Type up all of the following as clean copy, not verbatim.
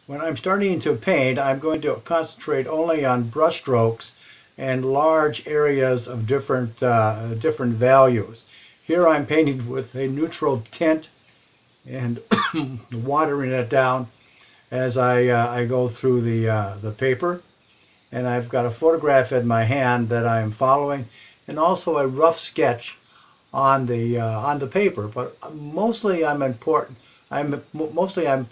When I'm starting to paint, I'm going to concentrate only on brush strokes and large areas of different values. Here I'm painting with a neutral tint and watering it down as I go through the paper. And I've got a photograph in my hand that I'm following, and also a rough sketch on the paper. But mostly I'm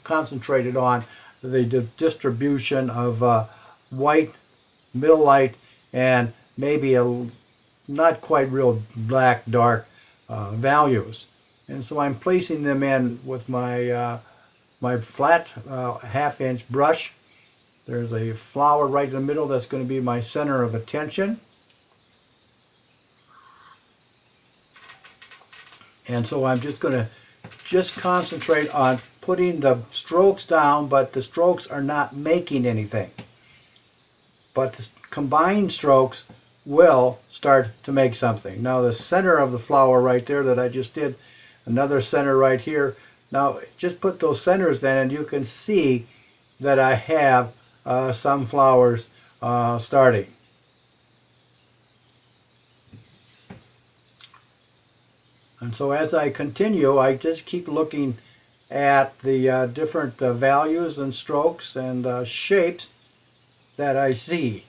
concentrated on the distribution of white, middle light, and maybe a not quite real black dark values. And so I'm placing them in with my my flat half-inch brush. There's a flower right in the middle that's going to be my center of attention. And so I'm just going to concentrate on putting the strokes down, but the strokes are not making anything. But the combined strokes will start to make something. Now the center of the flower right there that I just did, another center right here. Now just put those centers in and you can see that I have some flowers starting. And so as I continue, I just keep looking at the different values and strokes and shapes that I see.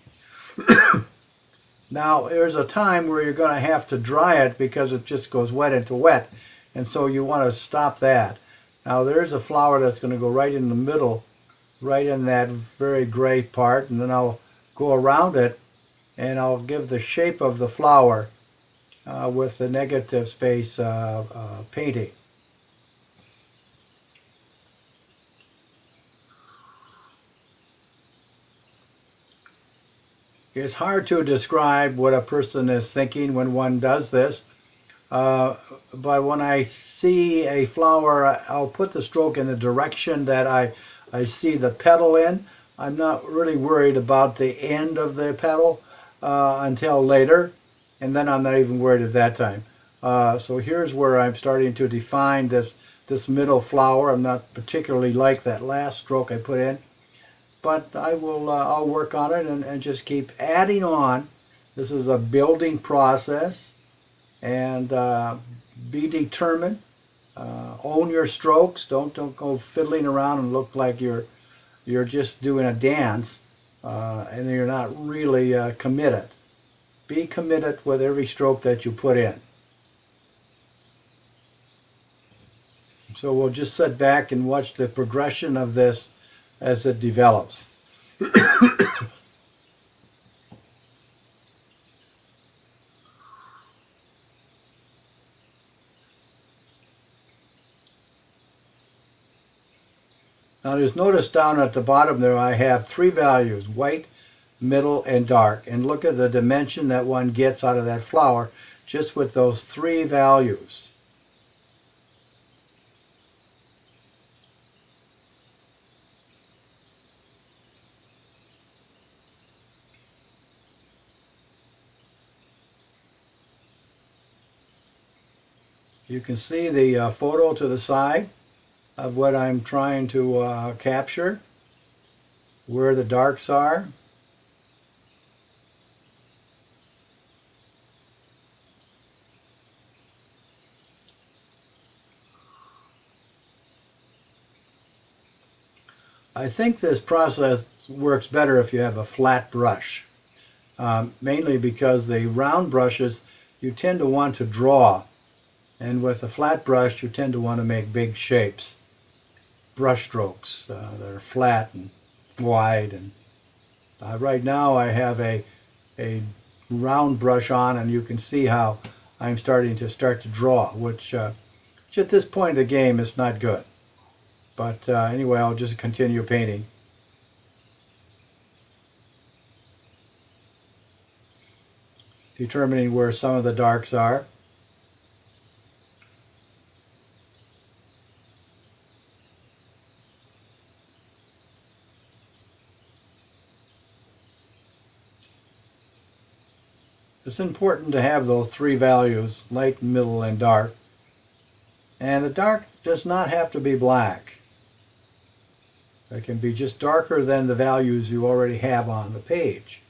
Now there's a time where you're going to have to dry it because it just goes wet into wet, and so you want to stop that. Now there's a flower that's going to go right in the middle, right in that very gray part, and then I'll go around it and I'll give the shape of the flower with the negative space painting. It's hard to describe what a person is thinking when one does this, but when I see a flower, I'll put the stroke in the direction that I see the petal in. I'm not really worried about the end of the petal until later, and then I'm not even worried at that time. So here's where I'm starting to define this middle flower. I'm not particularly like that last stroke I put in, but I'll work on it and just keep adding on. This is a building process, and be determined. Own your strokes. Don't go fiddling around and look like you're just doing a dance and you're not really committed. Be committed with every stroke that you put in. So we'll just sit back and watch the progression of this as it develops. Now just notice down at the bottom there I have three values: white, middle, and dark. And look at the dimension that one gets out of that flower just with those three values. You can see the photo to the side of what I'm trying to capture, where the darks are. I think this process works better if you have a flat brush, mainly because the round brushes you tend to want to draw, and with a flat brush you tend to want to make big shapes, brush strokes that are flat and wide. And right now I have a round brush on, and you can see how I'm starting to draw, which at this point of the game is not good. But anyway, I'll just continue painting. Determining where some of the darks are. It's important to have those three values, light, middle, and dark. And the dark does not have to be black. It can be just darker than the values you already have on the page.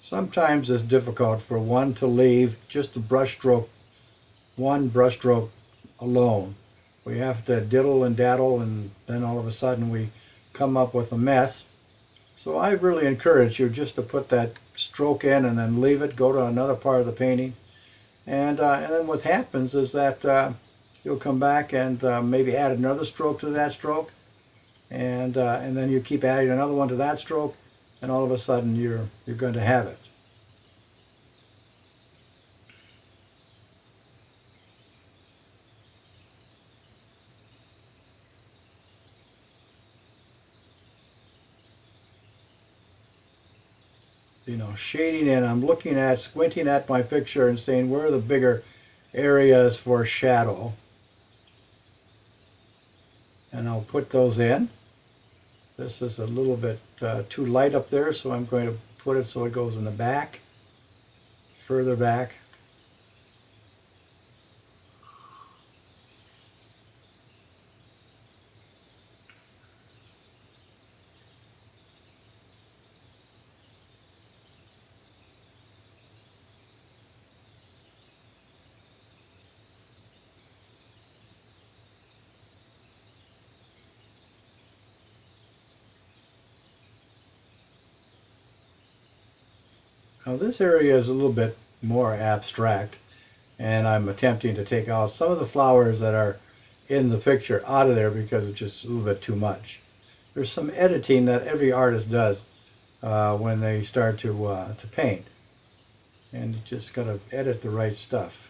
Sometimes it's difficult for one to leave just a brush stroke, one brush stroke alone. We have to diddle and daddle, and then all of a sudden we come up with a mess. So I really encourage you just to put that stroke in and then leave it, go to another part of the painting. And then what happens is that you'll come back and maybe add another stroke to that stroke, and then you keep adding another one to that stroke, and all of a sudden you're going to have it. You know, shading in, I'm looking at, squinting at my picture and saying where are the bigger areas for shadow, and I'll put those in. This is a little bit too light up there, so I'm going to put it so it goes in the back, further back. Now this area is a little bit more abstract, and I'm attempting to take out some of the flowers that are in the picture out of there because it's just a little bit too much. There's some editing that every artist does when they start to paint, and you just got to edit the right stuff.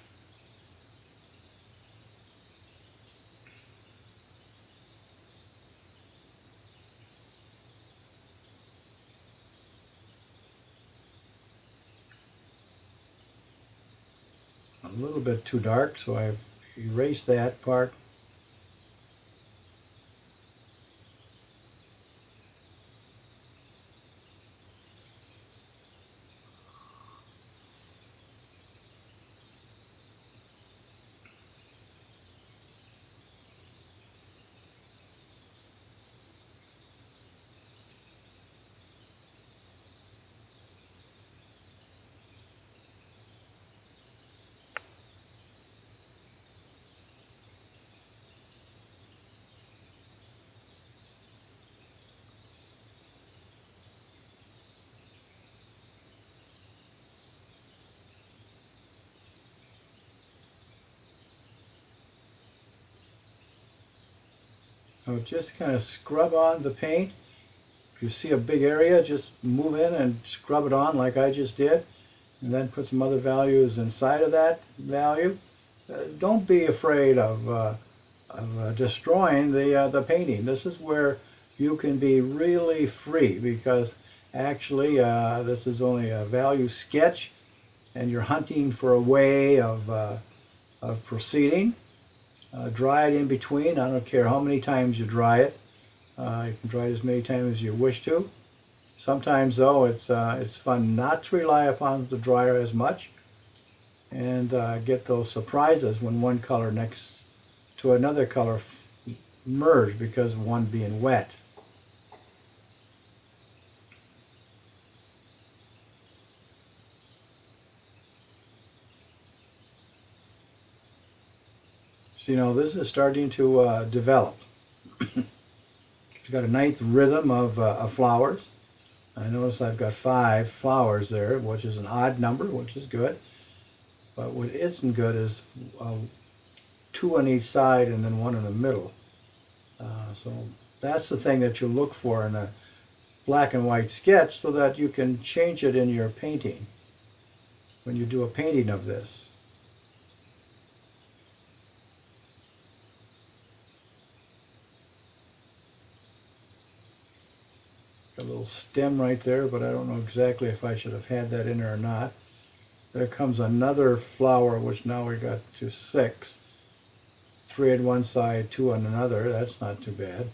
A little bit too dark, so I've erased that part. So just kind of scrub on the paint. If you see a big area, just move in and scrub it on like I just did, and then put some other values inside of that value. Don't be afraid of destroying the painting. This is where you can be really free, because actually this is only a value sketch, and you're hunting for a way of proceeding. Dry it in between. I don't care how many times you dry it. You can dry it as many times as you wish to. Sometimes, though, it's fun not to rely upon the dryer as much, and get those surprises when one color next to another color merge because of one being wet. So, you know, this is starting to develop. It's got a nice rhythm of flowers. I notice I've got 5 flowers there, which is an odd number, which is good. But what isn't good is 2 on each side and then 1 in the middle. So that's the thing that you look for in a black and white sketch, so that you can change it in your painting when you do a painting of this. A little stem right there, but I don't know exactly if I should have had that in there or not. There comes another flower, which now we got to 6. 3 on one side, 2 on another. That's not too bad.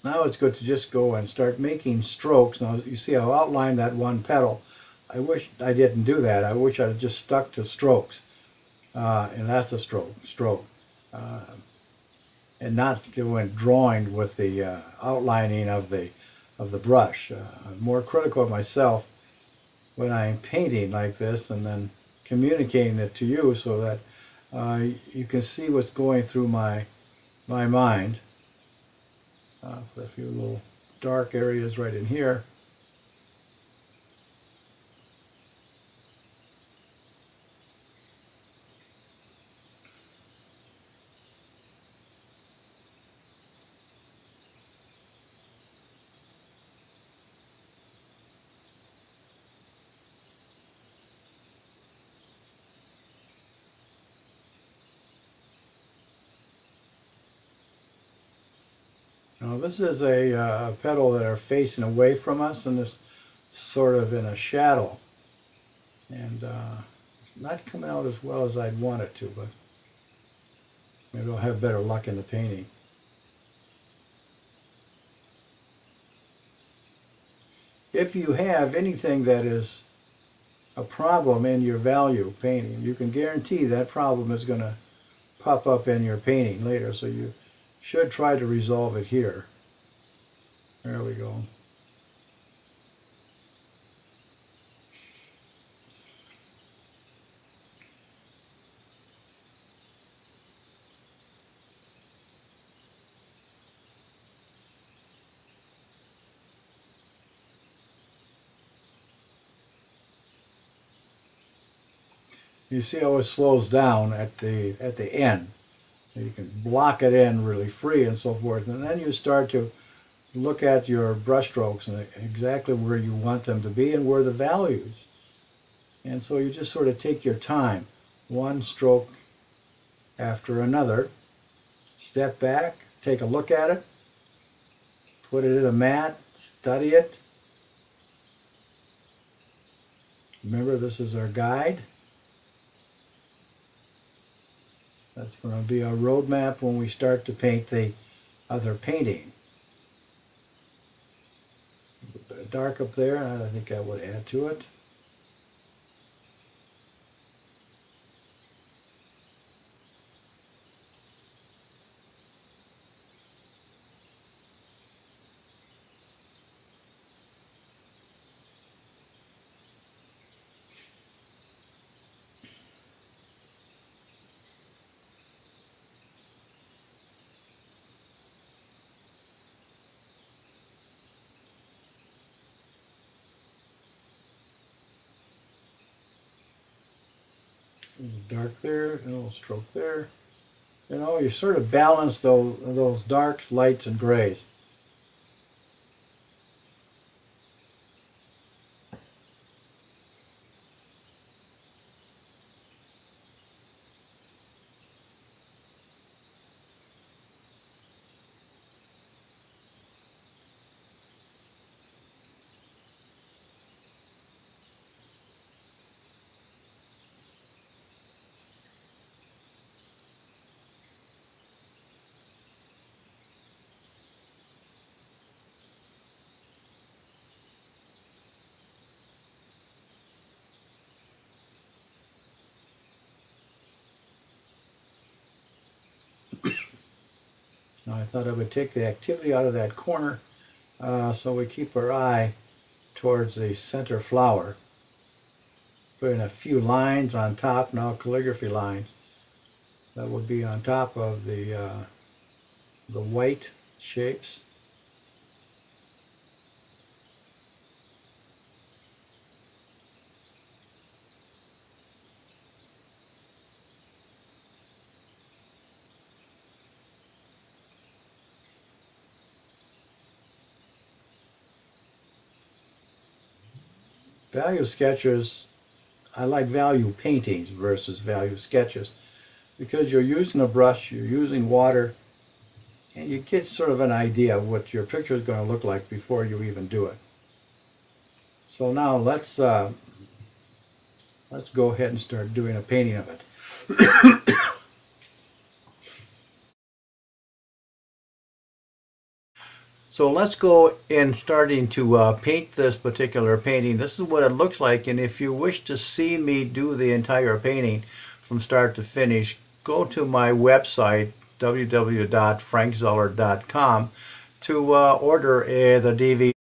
Now it's good to just go and start making strokes. Now you see I'll outline that one petal. I wish I didn't do that. I wish I had just stuck to strokes. And that's a stroke. Uh, and not doing drawing with the outlining of the brush. I'm more critical of myself when I'm painting like this and then communicating it to you so that you can see what's going through my mind. Put a few little dark areas right in here. Now this is a petal that are facing away from us and it's sort of in a shadow. And it's not coming out as well as I'd want it to, but maybe I'll have better luck in the painting. If you have anything that is a problem in your value painting, you can guarantee that problem is going to pop up in your painting later, so you should try to resolve it here. There we go. You see how it slows down at the end. You can block it in really free and so forth, and then you start to look at your brush strokes and exactly where you want them to be and where the values. And so you just sort of take your time, one stroke after another, step back, take a look at it, put it in a mat, study it. Remember, this is our guide. That's going to be our roadmap when we start to paint the other painting. A bit of dark up there, I think that would add to it. Dark there, and a little stroke there. You know, you sort of balance those darks, lights, and grays. Now I thought I would take the activity out of that corner so we keep our eye towards the center flower. Put in a few lines on top, now calligraphy lines. That would be on top of the white shapes. Value sketches, I like value paintings versus value sketches because you're using a brush, you're using water, and you get sort of an idea of what your picture is going to look like before you even do it. So now let's go ahead and start doing a painting of it. So let's go in starting to paint this particular painting. This is what it looks like, and if you wish to see me do the entire painting from start to finish, go to my website www.frankzeller.com to order the DVD.